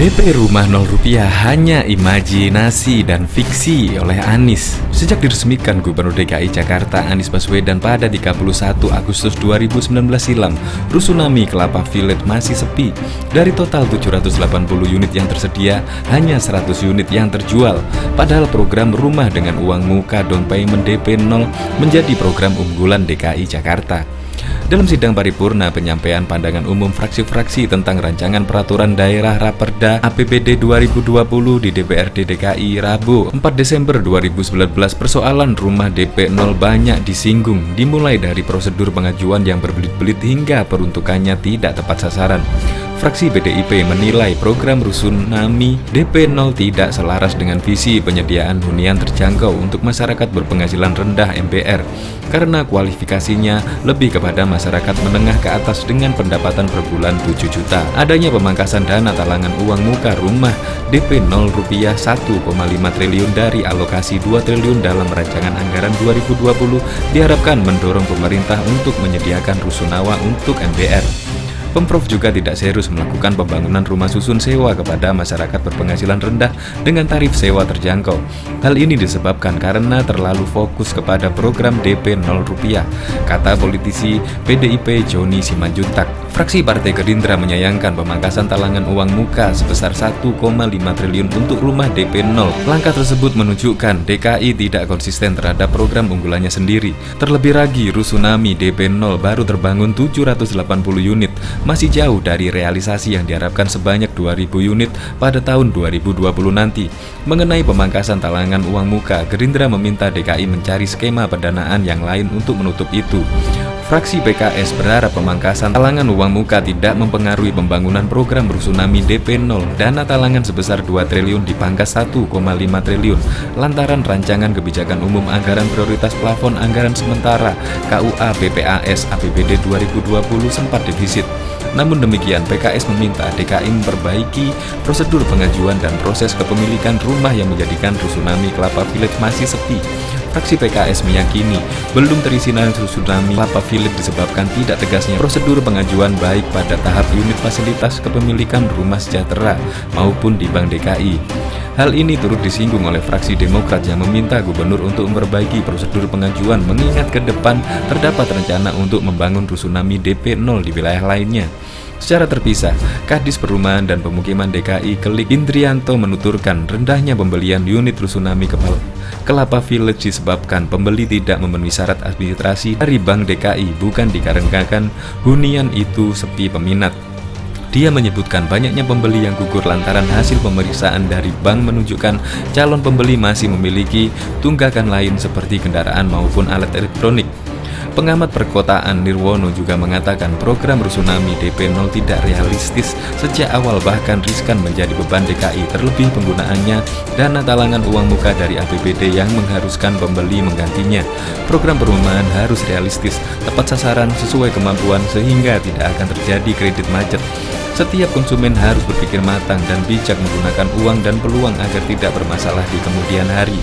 DP rumah 0 rupiah hanya imajinasi dan fiksi oleh Anies. Sejak diresmikan Gubernur DKI Jakarta Anies Baswedan pada 31 Agustus 2019 silam, Rusunami Kelapa Village masih sepi. Dari total 780 unit yang tersedia, hanya 100 unit yang terjual. Padahal program rumah dengan uang muka down payment DP 0 menjadi program unggulan DKI Jakarta. Dalam sidang paripurna penyampaian pandangan umum fraksi-fraksi tentang rancangan peraturan daerah Raperda APBD 2020 di DPRD DKI Rabu 4 Desember 2019, persoalan rumah DP 0 banyak disinggung, dimulai dari prosedur pengajuan yang berbelit-belit hingga peruntukannya tidak tepat sasaran. Fraksi PDIP menilai program Rusunami DP 0 tidak selaras dengan visi penyediaan hunian terjangkau untuk masyarakat berpenghasilan rendah MBR karena kualifikasinya lebih kepada masyarakat menengah ke atas dengan pendapatan per bulan 7 juta. Adanya pemangkasan dana talangan uang muka rumah DP 0 rupiah 1,5 triliun dari alokasi 2 triliun dalam rancangan anggaran 2020 diharapkan mendorong pemerintah untuk menyediakan rusunawa untuk MBR. Pemprov juga tidak serius melakukan pembangunan rumah susun sewa kepada masyarakat berpenghasilan rendah dengan tarif sewa terjangkau. Hal ini disebabkan karena terlalu fokus kepada program DP 0 rupiah, kata politisi PDIP Joni Simanjuntak. Fraksi Partai Gerindra menyayangkan pemangkasan talangan uang muka sebesar 1,5 triliun untuk rumah DP 0. Langkah tersebut menunjukkan DKI tidak konsisten terhadap program unggulannya sendiri. Terlebih lagi, Rusunami DP 0 baru terbangun 780 unit, masih jauh dari realisasi yang diharapkan sebanyak 2.000 unit pada tahun 2020 nanti. Mengenai pemangkasan talangan uang muka, Gerindra meminta DKI mencari skema pendanaan yang lain untuk menutup itu. Fraksi PKS berharap pemangkasan talangan uang muka tidak mempengaruhi pembangunan program Rusunami DP 0. Dana talangan sebesar 2 triliun dipangkas 1,5 triliun lantaran rancangan kebijakan umum anggaran prioritas plafon anggaran sementara KUA PPAS APBD 2020 sempat defisit. Namun demikian, PKS meminta DKI memperbaiki prosedur pengajuan dan proses kepemilikan rumah yang menjadikan Rusunami Kelapa Village masih sepi. Fraksi PKS meyakini belum terisinya Rusunami Kelapa Village disebabkan tidak tegasnya prosedur pengajuan baik pada tahap unit fasilitas kepemilikan rumah sejahtera maupun di Bank DKI. Hal ini turut disinggung oleh fraksi Demokrat yang meminta gubernur untuk memperbaiki prosedur pengajuan mengingat ke depan terdapat rencana untuk membangun Rusunami DP 0 di wilayah lainnya. Secara terpisah, Kadis Perumahan dan Pemukiman DKI Kelik Indrianto menuturkan rendahnya pembelian unit Rusunami Kelapa Village disebabkan pembeli tidak memenuhi syarat administrasi dari Bank DKI, bukan dikarenakan hunian itu sepi peminat. Dia menyebutkan banyaknya pembeli yang gugur lantaran hasil pemeriksaan dari bank menunjukkan calon pembeli masih memiliki tunggakan lain seperti kendaraan maupun alat elektronik. Pengamat perkotaan Nirwono juga mengatakan program Rusunami DP 0 tidak realistis sejak awal, bahkan riskan menjadi beban DKI, terlebih penggunaannya dana talangan uang muka dari APBD yang mengharuskan pembeli menggantinya. Program perumahan harus realistis, tepat sasaran, sesuai kemampuan sehingga tidak akan terjadi kredit macet. Setiap konsumen harus berpikir matang dan bijak menggunakan uang dan peluang agar tidak bermasalah di kemudian hari.